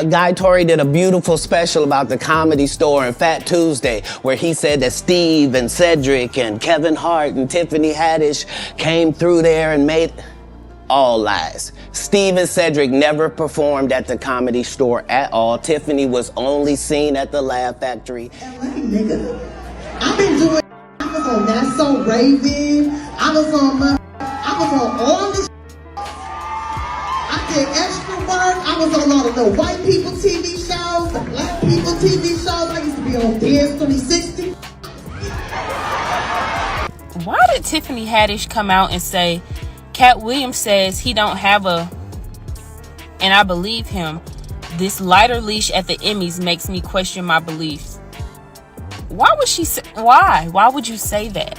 Guy Torrey did a beautiful special about the Comedy Store and Fat Tuesday, where he said that Steve and Cedric and Kevin Hart and Tiffany Haddish came through there and made... All lies. Steve and Cedric never performed at the Comedy Store at all. Tiffany was only seen at the Laugh Factory. LA, nigga. I've been doing. I was on That's So Raven. I was on all this. I did extra work. I was on all of the white people TV shows, the black people TV shows. I used to be on Dance 360. Why did Tiffany Haddish come out and say Katt Williams says he don't have a, and I believe him, this lighter leash at the Emmys makes me question my beliefs? Why would she say, why would you say that?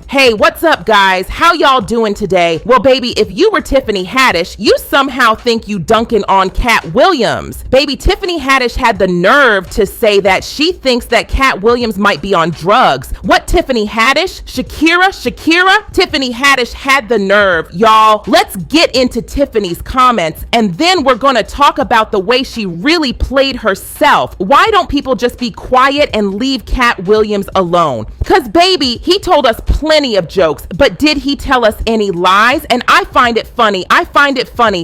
Hey, what's up, guys? How y'all doing today? Well, baby, if you were Tiffany Haddish, you somehow think you dunking on Katt Williams. Baby, Tiffany Haddish had the nerve to say that she thinks that Katt Williams might be on drugs. What, Tiffany Haddish? Shakira? Tiffany Haddish had the nerve, y'all. Let's get into Tiffany's comments, and then we're gonna talk about the way she really played herself. Why don't people just be quiet and leave Katt Williams alone? Because, baby, he told us plenty of jokes, but did he tell us any lies? And I find it funny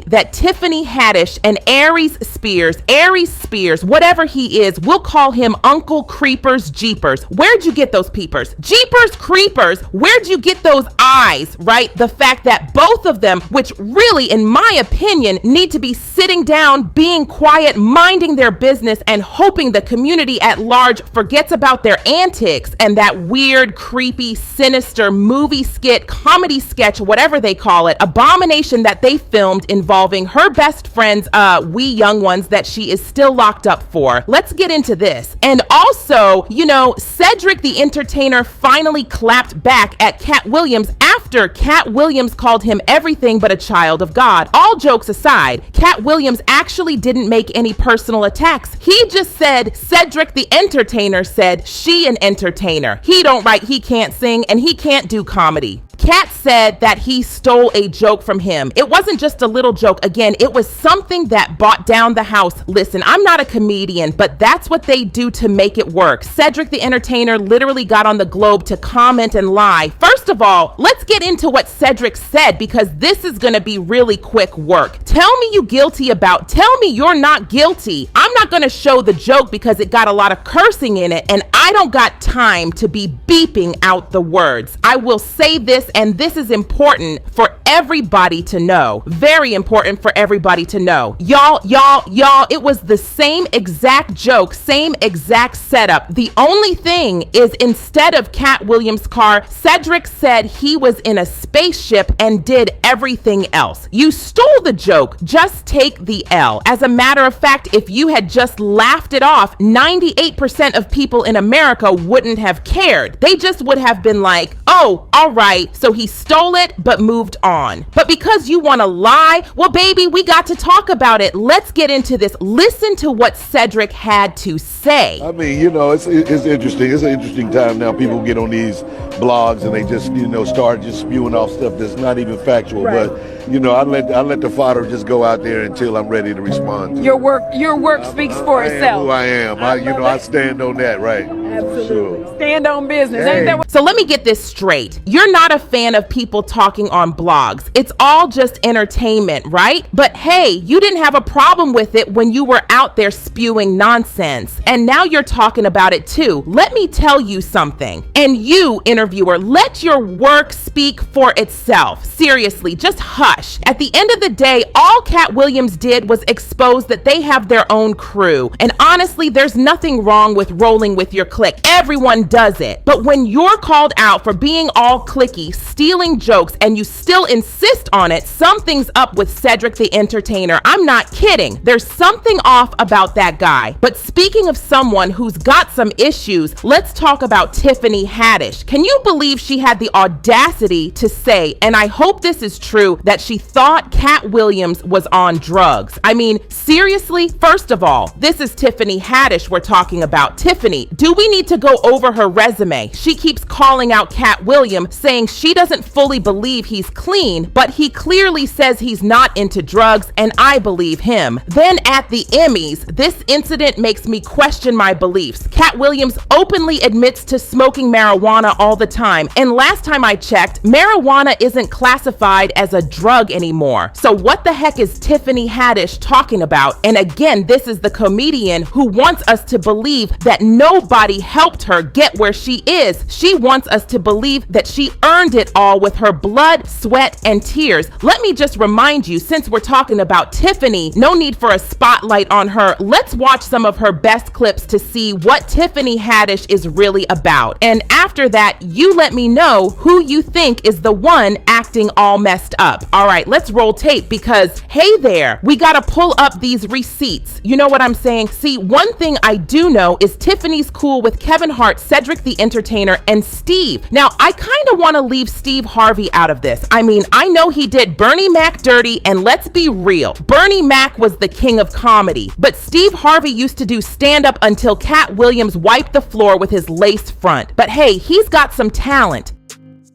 that Tiffany Haddish and Aries Spears, whatever he is, we'll call him Uncle Creepers Jeepers. Where'd you get those peepers? Jeepers Creepers, where'd you get those eyes, right? The fact that both of them, which really, in my opinion, need to be sitting down, being quiet, minding their business, and hoping the community at large forgets about their antics and that weird, creepy, sinister movie skit, comedy sketch, whatever they call it, abomination that they filmed involving her best friend's wee young ones that she is still locked up for. Let's get into this. And also, you know, Cedric the Entertainer finally clapped back at Katt Williams after Katt Williams called him everything but a child of God. All jokes aside, Katt Williams actually didn't make any personal attacks. He just said Cedric the Entertainer said she an entertainer. He don't write, he can't sing, and he can't do comedy. Katt said that he stole a joke from him. It wasn't just a little joke. Again, it was something that brought down the house. Listen, I'm not a comedian, but that's what they do to make it work. Cedric the Entertainer literally got on the Globe to comment and lie. First of all, let's get into what Cedric said, because this is gonna be really quick work. Tell me you guilty about, tell me you're not guilty. I'm not gonna show the joke because it got a lot of cursing in it, and I don't got time to be beeping out the words. I will say this, and this is important for everybody to know. Very important for everybody to know. Y'all, it was the same exact joke, same exact setup. The only thing is, instead of Katt Williams' car, Cedric said he was in a spaceship and did everything else. You stole the joke, just take the L. As a matter of fact, if you had just laughed it off, 98% of people in America wouldn't have cared. They just would have been like, oh, all right, so he stole it but moved on. But because you want to lie, well, baby, we got to talk about it. Let's get into this. Listen to what Cedric had to say. I mean, you know, it's interesting. It's an interesting time now. People get on these blogs and they just, you know, start just spewing off stuff that's not even factual. Right. But, you know, I let the fodder just go out there until I'm ready to respond. Your work speaks for itself. Who I am. I stand on that, right? Absolutely. Sure. Stand on business. Hey. Ain't that what? So let me get this straight. You're not a fan of people talking on blogs. It's all just entertainment, right? But hey, you didn't have a problem with it when you were out there spewing nonsense. And now you're talking about it too. Let me tell you something. And you, interviewer, let your work speak for itself. Seriously, just hush. At the end of the day, all Katt Williams did was expose that they have their own crew. And honestly, there's nothing wrong with rolling with your clique. Everyone does it. But when you're called out for being all cliquey, stealing jokes, and you still insist on it, something's up with Cedric the Entertainer. I'm not kidding. There's something off about that guy. But speaking of someone who's got some issues, let's talk about Tiffany Haddish. Can you believe she had the audacity to say, and I hope this is true, that she thought Katt Williams was on drugs? I mean, seriously? First of all, this is Tiffany Haddish we're talking about. Tiffany, do we need to go over her resume. She keeps calling out Katt Williams, saying she doesn't fully believe he's clean, but he clearly says he's not into drugs, and I believe him. Then at the Emmys, this incident makes me question my beliefs. Katt Williams openly admits to smoking marijuana all the time, and last time I checked, marijuana isn't classified as a drug anymore. So what the heck is Tiffany Haddish talking about? And again, this is the comedian who wants us to believe that nobody helped her get where she is. She wants us to believe that she earned it all with her blood, sweat, and tears. Let me just remind you, since we're talking about Tiffany, no need for a spotlight on her. Let's watch some of her best clips to see what Tiffany Haddish is really about. And after that, you let me know who you think is the one acting all messed up. All right, let's roll tape because, hey there, we gotta pull up these receipts. You know what I'm saying? See, one thing I do know is Tiffany's cool with Kevin Hart, Cedric the Entertainer, and Steve. Now, I kind of want to leave Steve Harvey out of this. I mean, I know he did Bernie Mac dirty, and let's be real, Bernie Mac was the king of comedy, but Steve Harvey used to do stand-up until Katt Williams wiped the floor with his lace front. But hey, he's got some talent.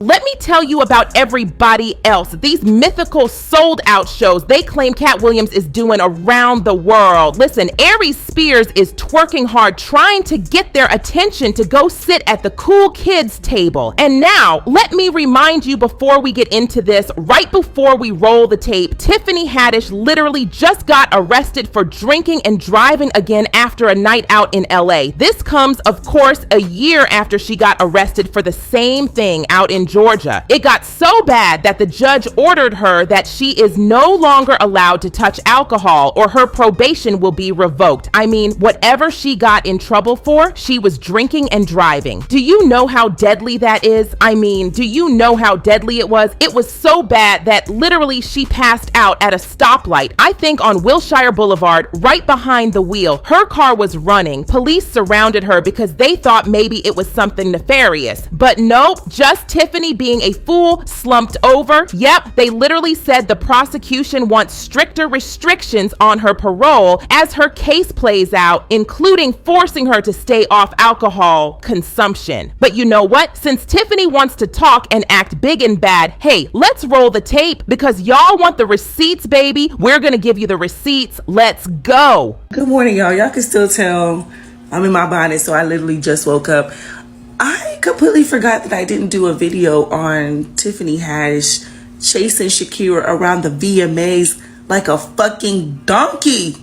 Let me tell you about everybody else. These mythical sold-out shows they claim Katt Williams is doing around the world. Listen, Aries Spears is twerking hard, trying to get their attention to go sit at the cool kids table. And now, let me remind you before we get into this, right before we roll the tape, Tiffany Haddish literally just got arrested for drinking and driving again after a night out in LA. This comes, of course, a year after she got arrested for the same thing out in Georgia. It got so bad that the judge ordered her that she is no longer allowed to touch alcohol or her probation will be revoked. I mean, whatever she got in trouble for, she was drinking and driving. Do you know how deadly that is? I mean, do you know how deadly it was? It was so bad that literally she passed out at a stoplight, I think on Wilshire Boulevard, right behind the wheel. Her car was running. Police surrounded her because they thought maybe it was something nefarious. But nope, just Tiffany being a fool, slumped over. Yep, they literally said the prosecution wants stricter restrictions on her parole as her case plays out, including forcing her to stay off alcohol consumption. But you know what? Since Tiffany wants to talk and act big and bad, hey, let's roll the tape because y'all want the receipts, baby. We're gonna give you the receipts. Let's go. Good morning, y'all. Y'all can still tell I'm in my bonnet, so I literally just woke up. I completely forgot that I didn't do a video on Tiffany Haddish chasing Shakira around the VMAs like a fucking donkey.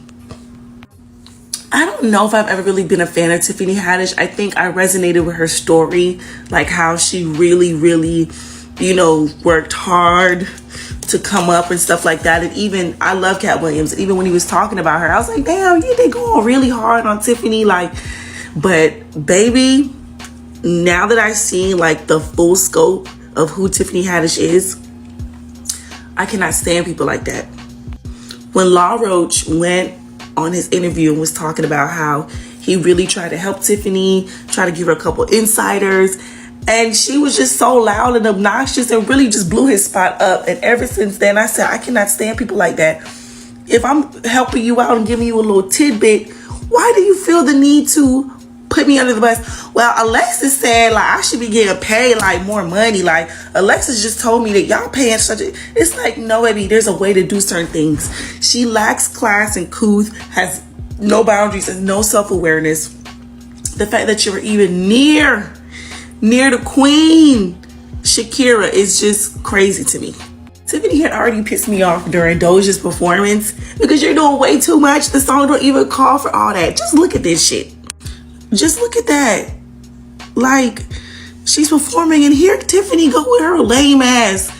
I don't know if I've ever really been a fan of Tiffany Haddish. I think I resonated with her story, like how she really, you know, worked hard to come up and stuff like that. And even, I love Katt Williams. Even when he was talking about her, I was like, damn, yeah, they going really hard on Tiffany. Like, but baby, now that I've seen like the full scope of who Tiffany Haddish is, I cannot stand people like that. When Law Roach went on his interview and was talking about how he really tried to help Tiffany, try to give her a couple insiders, and she was just so loud and obnoxious and really just blew his spot up. And ever since then, I said, I cannot stand people like that. If I'm helping you out and giving you a little tidbit, why do you feel the need to put me under the bus? Well, Alexis said like I should be getting paid like more money. Like Alexis just told me that y'all paying such a, it's like, no baby, there's a way to do certain things. She lacks class and couth, has no boundaries and no self-awareness. The fact that you're even near the queen Shakira is just crazy to me. Tiffany had already pissed me off during Doja's performance because you're doing way too much. The song don't even call for all that. Just look at this shit. Just look at that. Like, she's performing and here Tiffany go with her lame ass.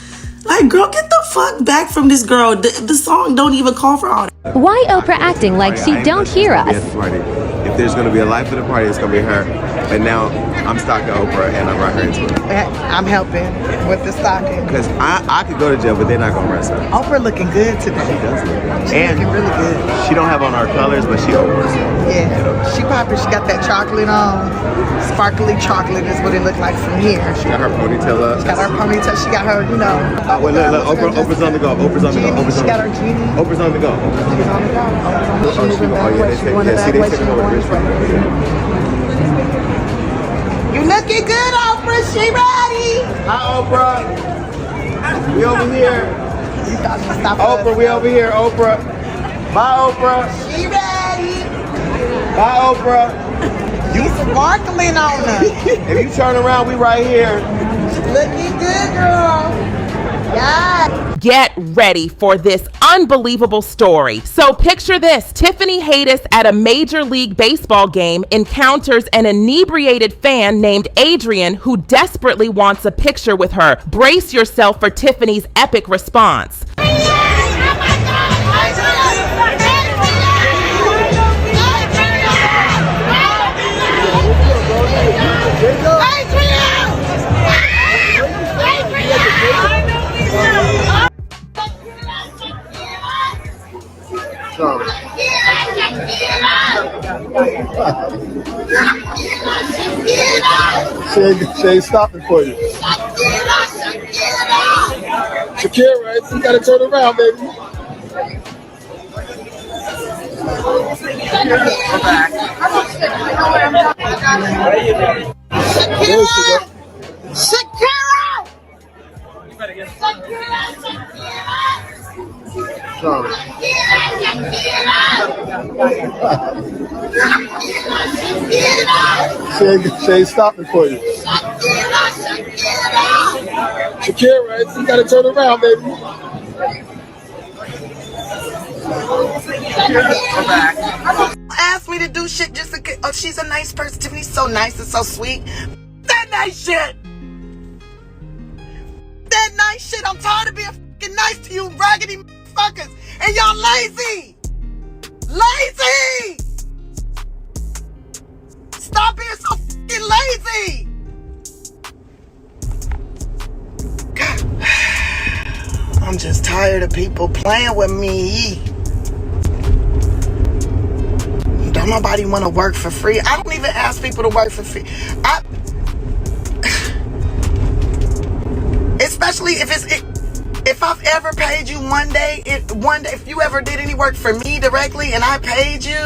Like, girl, get the fuck back from this girl. The song don't even call for all that. Why Oprah acting like she don't hear us? If there's going to be a life of the party, it's going to be her. But now I'm stalking Oprah and I run her into it. I'm helping with the stocking. Because I could go to jail, but they're not going to arrest her. Oprah looking good today. She does look good. She's looking really good. She don't have on our colors, but she Oprah. Yeah, she popping. She got that chocolate on. Sparkly chocolate is what it looked like from here. She got her ponytail up. She got her ponytail. She got her, you know. Wait, look, Oprah's on the go. Oprah's on the go. She got her genie. Oprah's on the go. She's on the go. She's moving back way. She's going the back way. She's going this way. You looking good, Oprah. She ready. Hi, Oprah. We over here. Oprah, we over here, Oprah. Bye, Oprah. She ready. Bye, Oprah. You sparkling on her. If you turn around, we right here. Looking good, girl. Yeah. Get ready for this unbelievable story. So picture this: Tiffany Haddish at a Major League Baseball game encounters an inebriated fan named Adrian who desperately wants a picture with her. Brace yourself for Tiffany's epic response. Shay, stop it for you. Shakira, right? You gotta turn around, baby. Shakira! Shay, stop it for you. Shakira, right? You gotta turn around, baby. Asked me to do shit just to get, oh, she's a nice person. Tiffany's so nice and so sweet. That nice shit. That nice shit. I'm tired of being fucking nice to you raggedy motherfuckers. And y'all lazy. Lazy. Stop being so fucking lazy. God. I'm just tired of people playing with me. Don't nobody want to work for free. I don't even ask people to work for free. Especially if I've ever paid you one day, if you ever did any work for me directly and I paid you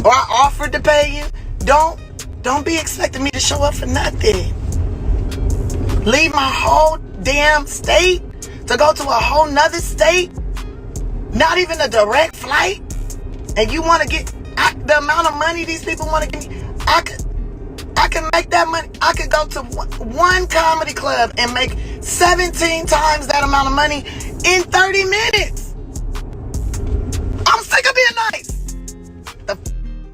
or I offered to pay you, don't be expecting me to show up for nothing. Leave my whole damn state to go to a whole nother state, not even a direct flight, and you want to get the amount of money these people want to give me. I can make that money. I could go to one comedy club and make 17 times that amount of money in 30 minutes. I'm sick of being nice.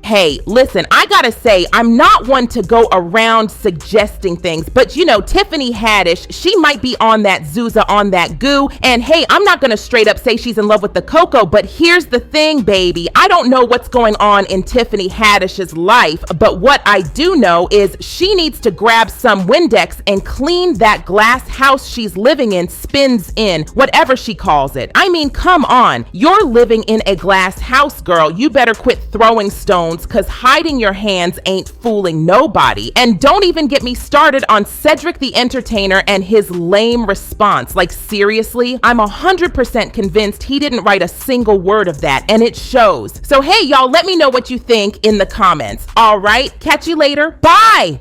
Hey, listen, I gotta say, I'm not one to go around suggesting things, but you know, Tiffany Haddish, she might be on that Zooza, on that goo, and hey, I'm not gonna straight up say she's in love with the cocoa, but here's the thing, baby. I don't know what's going on in Tiffany Haddish's life, but what I do know is she needs to grab some Windex and clean that glass house she's living in, spins in, whatever she calls it. I mean, come on. You're living in a glass house, girl. You better quit throwing stones, because hiding your hands ain't fooling nobody. And don't even get me started on Cedric the Entertainer and his lame response. Like, seriously, I'm 100% convinced he didn't write a single word of that, and it shows. So hey, y'all, let me know what you think in the comments. All right, catch you later. Bye.